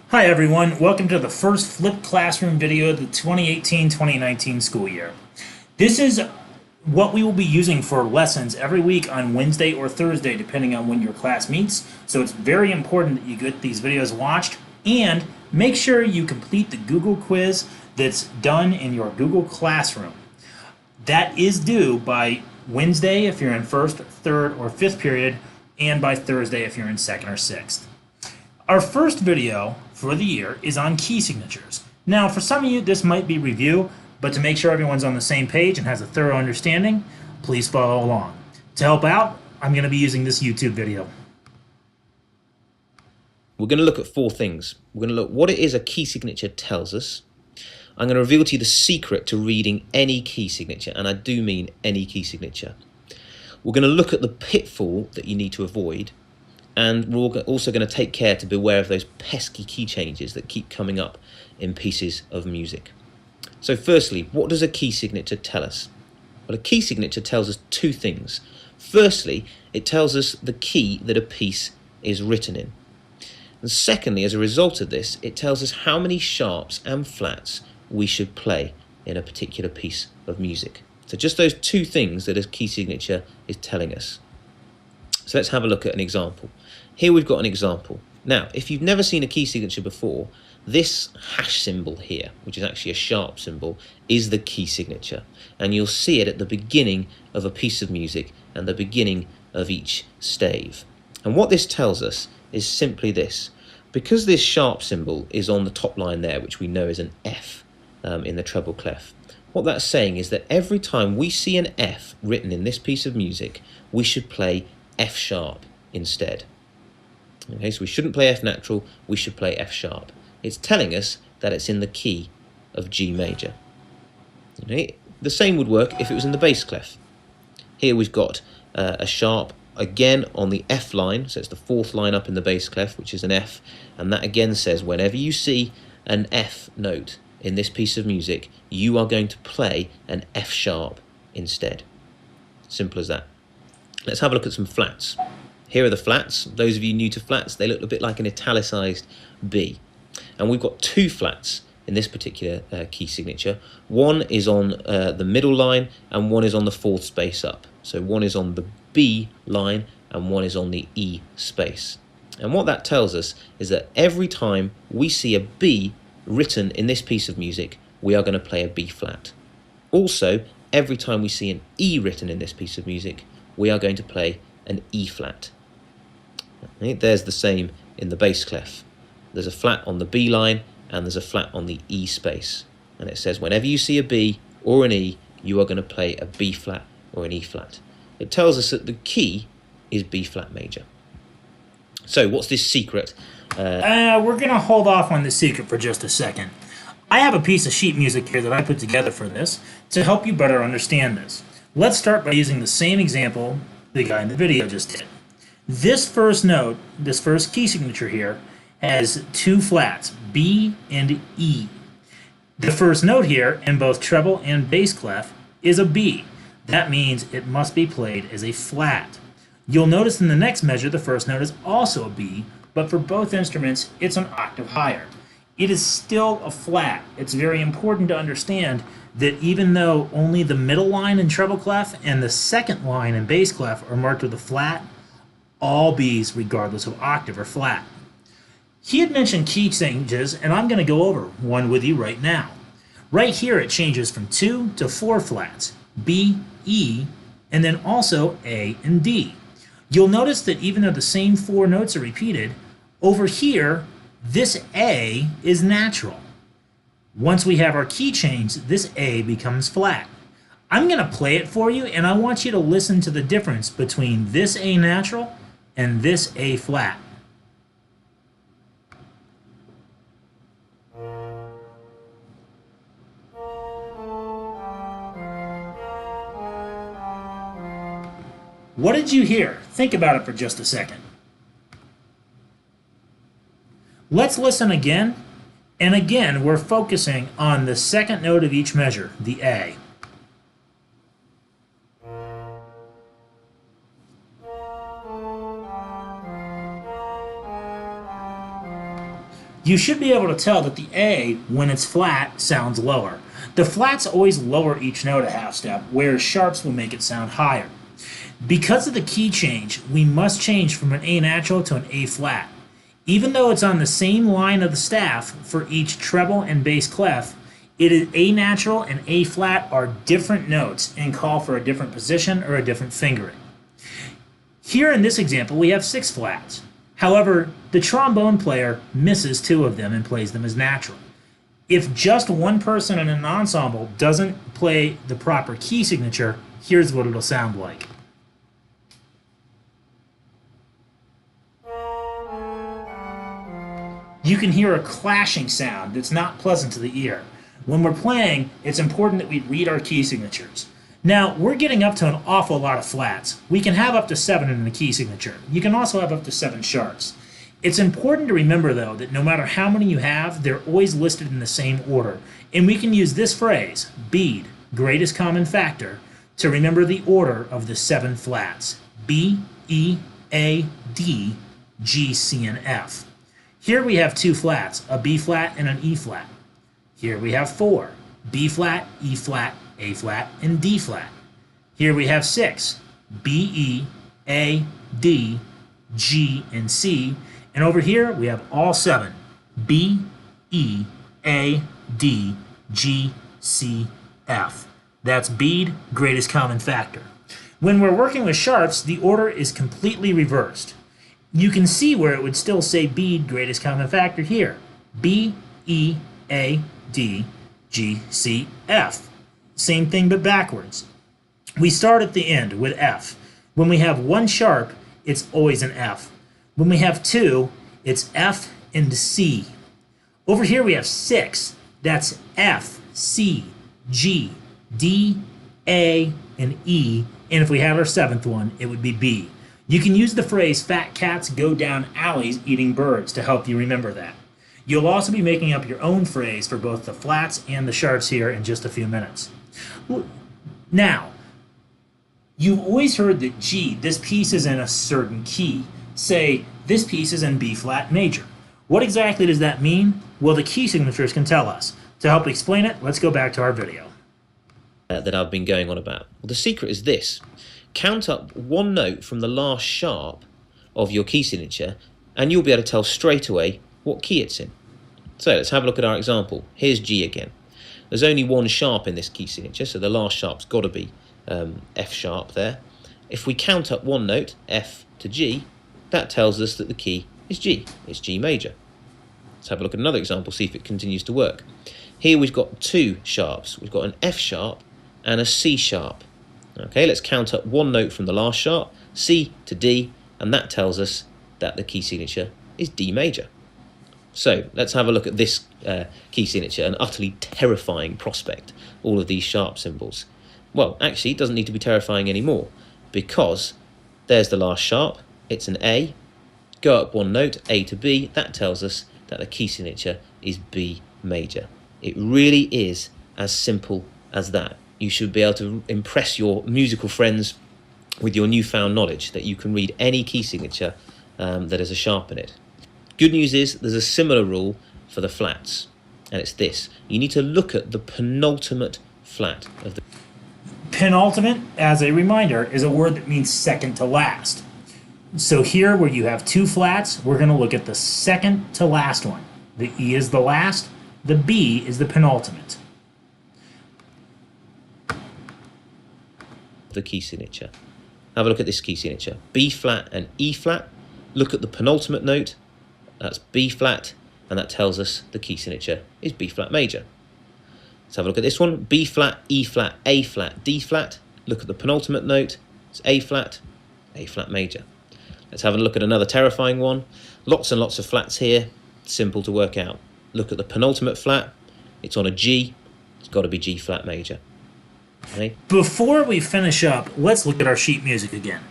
Hi everyone, welcome to the first flipped classroom video of the 2018-2019 school year. This is what we will be using for lessons every week on Wednesday or Thursday depending on when your class meets. So it's very important that you get these videos watched and make sure you complete the Google quiz that's done in your Google Classroom. That is due by Wednesday if you're in first, third, or fifth period, and by Thursday if you're in second or sixth. Our first video for the year is on key signatures. Now, for some of you, this might be review, but to make sure everyone's on the same page and has a thorough understanding, please follow along. To help out, I'm going to be using this YouTube video. We're going to look at four things. We're going to look at what it is a key signature tells us. I'm going to reveal to you the secret to reading any key signature, and I do mean any key signature. We're going to look at the pitfall that you need to avoid, and we're also going to take care to beware of those pesky key changes that keep coming up in pieces of music. So firstly, what does a key signature tell us? Well, a key signature tells us two things. Firstly, it tells us the key that a piece is written in. And secondly, as a result of this, it tells us how many sharps and flats we should play in a particular piece of music. So just those two things that a key signature is telling us. So let's have a look at an example. Here we've got an example. Now, if you've never seen a key signature before, this hash symbol here, which is actually a sharp symbol, is the key signature. And you'll see it at the beginning of a piece of music and the beginning of each stave. And what this tells us is simply this. Because this sharp symbol is on the top line there, which we know is an F in the treble clef, what that's saying is that every time we see an F written in this piece of music, we should play F sharp instead. Okay, so we shouldn't play F natural, we should play F sharp. It's telling us that it's in the key of G major. Okay, the same would work if it was in the bass clef. Here we've got a sharp again on the F line, so it's the fourth line up in the bass clef, which is an F, and that again says whenever you see an F note in this piece of music, you are going to play an F sharp instead. Simple as that. Let's have a look at some flats. Here are the flats. Those of you new to flats, they look a bit like an italicized B. And we've got two flats in this particular key signature. One is on the middle line and one is on the fourth space up. So one is on the B line and one is on the E space. And what that tells us is that every time we see a B written in this piece of music, we are going to play a B flat. Also, every time we see an E written in this piece of music, we are going to play an E flat. Okay, there's the same in the bass clef. There's a flat on the B line and there's a flat on the E space. And it says whenever you see a B or an E, you are going to play a B flat or an E flat. It tells us that the key is B flat major. So what's this secret? We're going to hold off on the secret for just a second. I have a piece of sheet music here that I put together for this to help you better understand this. Let's start by using the same example the guy in the video just did. This first note, this first key signature here, has two flats, B and E. The first note here, in both treble and bass clef, is a B. That means it must be played as a flat. You'll notice in the next measure the first note is also a B, but for both instruments it's an octave higher. It is still a flat. It's very important to understand that even though only the middle line in treble clef and the second line in bass clef are marked with a flat, all Bs, regardless of octave, are flat. He had mentioned key changes, and I'm going to go over one with you right now. Right here it changes from 2 to 4 flats, B, E, and then also A and D. You'll notice that even though the same 4 notes are repeated, over here, this A is natural. Once we have our key change, this A becomes flat. I'm going to play it for you, and I want you to listen to the difference between this A natural and this A flat. What did you hear? Think about it for just a second. Let's listen again. And again, we're focusing on the second note of each measure, the A. You should be able to tell that the A, when it's flat, sounds lower. The flats always lower each note a half step, whereas sharps will make it sound higher. Because of the key change, we must change from an A natural to an A flat. Even though it's on the same line of the staff for each treble and bass clef, it is A natural and A flat are different notes and call for a different position or a different fingering. Here in this example, we have 6 flats. However, the trombone player misses 2 of them and plays them as natural. If just one person in an ensemble doesn't play the proper key signature, here's what it'll sound like. You can hear a clashing sound that's not pleasant to the ear. When we're playing, it's important that we read our key signatures. Now, we're getting up to an awful lot of flats. We can have up to 7 in the key signature. You can also have up to 7 sharps. It's important to remember, though, that no matter how many you have, they're always listed in the same order. And we can use this phrase, bead, greatest common factor, to remember the order of the 7 flats. B, E, A, D, G, C, and F. Here we have 2 flats, a B flat and an E flat. Here we have 4, B flat, E flat, A flat, and D flat. Here we have 6, B, E, A, D, G, and C. And over here we have all 7, B, E, A, D, G, C, F. That's bead, greatest common factor. When we're working with sharps, the order is completely reversed. You can see where it would still say bead, greatest common factor here. B, E, A, D, G, C, F. Same thing but backwards. We start at the end with F. When we have 1 sharp, it's always an F. When we have 2, it's F and C. Over here we have 6. That's F, C, G, D, A, and E. And if we have our 7th one, it would be B. You can use the phrase fat cats go down alleys eating birds to help you remember that. You'll also be making up your own phrase for both the flats and the sharps here in just a few minutes. Now, you've always heard that G, this piece is in a certain key. Say, this piece is in B flat major. What exactly does that mean? Well, the key signatures can tell us. To help explain it, let's go back to our video. That I've been going on about. Well, the secret is this. Count up 1 note from the last sharp of your key signature and you'll be able to tell straight away what key it's in. So let's have a look at our example. Here's G again. There's only 1 sharp in this key signature, so the last sharp's got to be F sharp there. If we count up 1 note, F to G, that tells us that the key is G. It's G major. Let's have a look at another example, see if it continues to work. Here we've got 2 sharps. We've got an F sharp and a C sharp. Okay, let's count up 1 note from the last sharp, C to D, and that tells us that the key signature is D major. So let's have a look at this key signature, an utterly terrifying prospect, all of these sharp symbols. Well, actually, it doesn't need to be terrifying anymore, because there's the last sharp, it's an A, go up 1 note, A to B, that tells us that the key signature is B major. It really is as simple as that. You should be able to impress your musical friends with your newfound knowledge that you can read any key signature that has a sharp in it. Good news is there's a similar rule for the flats, and it's this. You need to look at the penultimate flat of the... Penultimate, as a reminder, is a word that means second to last. So here where you have 2 flats, we're going to look at the second to last one. The E is the last, the B is the penultimate. The key signature. Have a look at this key signature. B flat and E flat. Look at the penultimate note. That's B flat, and that tells us the key signature is B flat major. Let's have a look at this one. B flat, E flat, A flat, D flat. Look at the penultimate note. It's A flat major. Let's have a look at another terrifying one. Lots and lots of flats here. Simple to work out. Look at the penultimate flat. It's on a G. It's got to be G flat major. Okay. Before we finish up, let's look at our sheet music again.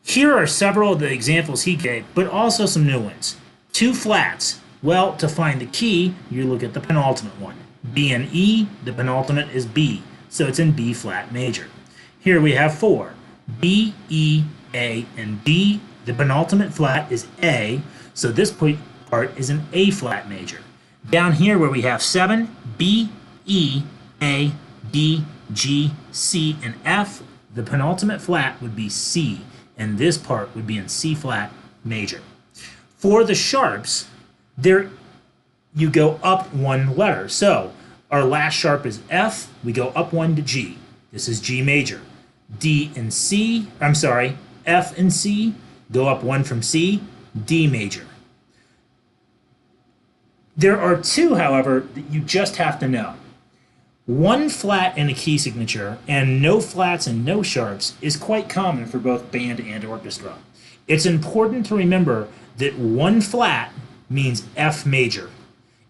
Here are several of the examples he gave, but also some new ones. 2 flats. Well, to find the key, you look at the penultimate one. B and E, the penultimate is B, so it's in B flat major. Here we have 4. B, E, A, and D. The penultimate flat is A, so this part is an A flat major. Down here where we have 7, B, E, A, D, G, C, and F, the penultimate flat would be C, and this part would be in C flat major. For the sharps, there you go up one letter. So our last sharp is F, we go up one to G. This is G major. D and C, F and C, go up one from C, D major. There are two, however, that you just have to know. One flat in a key signature and no flats and no sharps is quite common for both band and orchestra. It's important to remember that one flat means F major,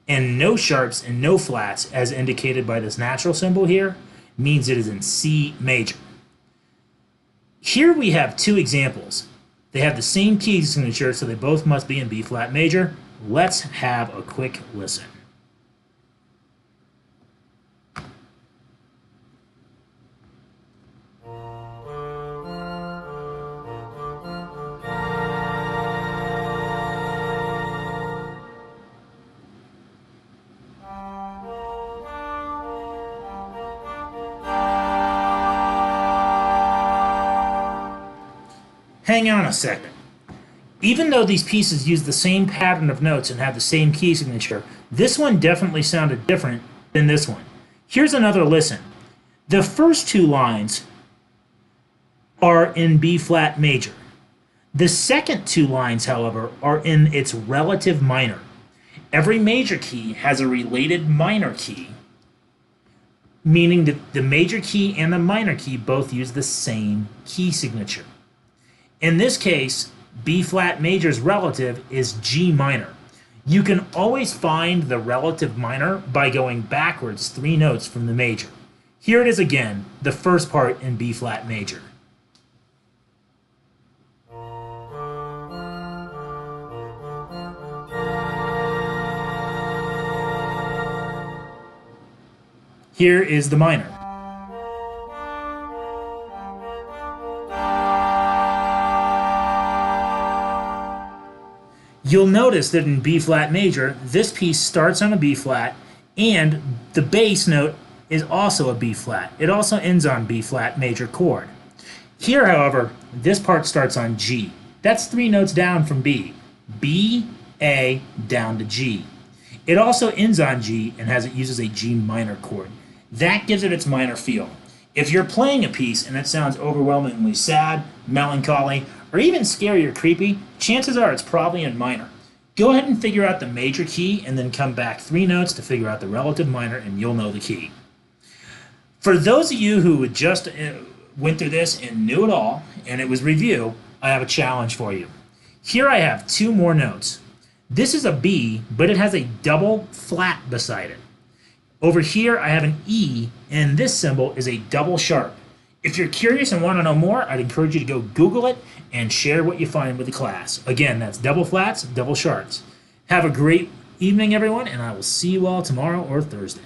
and no sharps and no flats, as indicated by this natural symbol here, means it is in C major. Here we have two examples. They have the same key signature, so they both must be in B flat major. Let's have a quick listen. Hang on a second. Even though these pieces use the same pattern of notes and have the same key signature, this one definitely sounded different than this one. Here's another listen. The first two lines are in B flat major. The second two lines, however, are in its relative minor. Every major key has a related minor key, meaning that the major key and the minor key both use the same key signature. In this case, B flat major's relative is G minor. You can always find the relative minor by going backwards 3 notes from the major. Here it is again, the first part in B flat major. Here is the minor. You'll notice that in B flat major, this piece starts on a B flat, and the bass note is also a B flat. It also ends on B flat major chord. Here, however, this part starts on G. That's 3 notes down from B. B, A, down to G. It also ends on G and it uses a G minor chord. That gives it its minor feel. If you're playing a piece and it sounds overwhelmingly sad, melancholy, or even scary or creepy, chances are it's probably in minor. Go ahead and figure out the major key and then come back 3 notes to figure out the relative minor and you'll know the key. For those of you who just went through this and knew it all and it was review, I have a challenge for you. Here I have 2 more notes. This is a B, but it has a double flat beside it. Over here I have an E, and this symbol is a double sharp. If you're curious and want to know more, I'd encourage you to go Google it and share what you find with the class. Again, that's double flats, double sharps. Have a great evening, everyone, and I will see you all tomorrow or Thursday.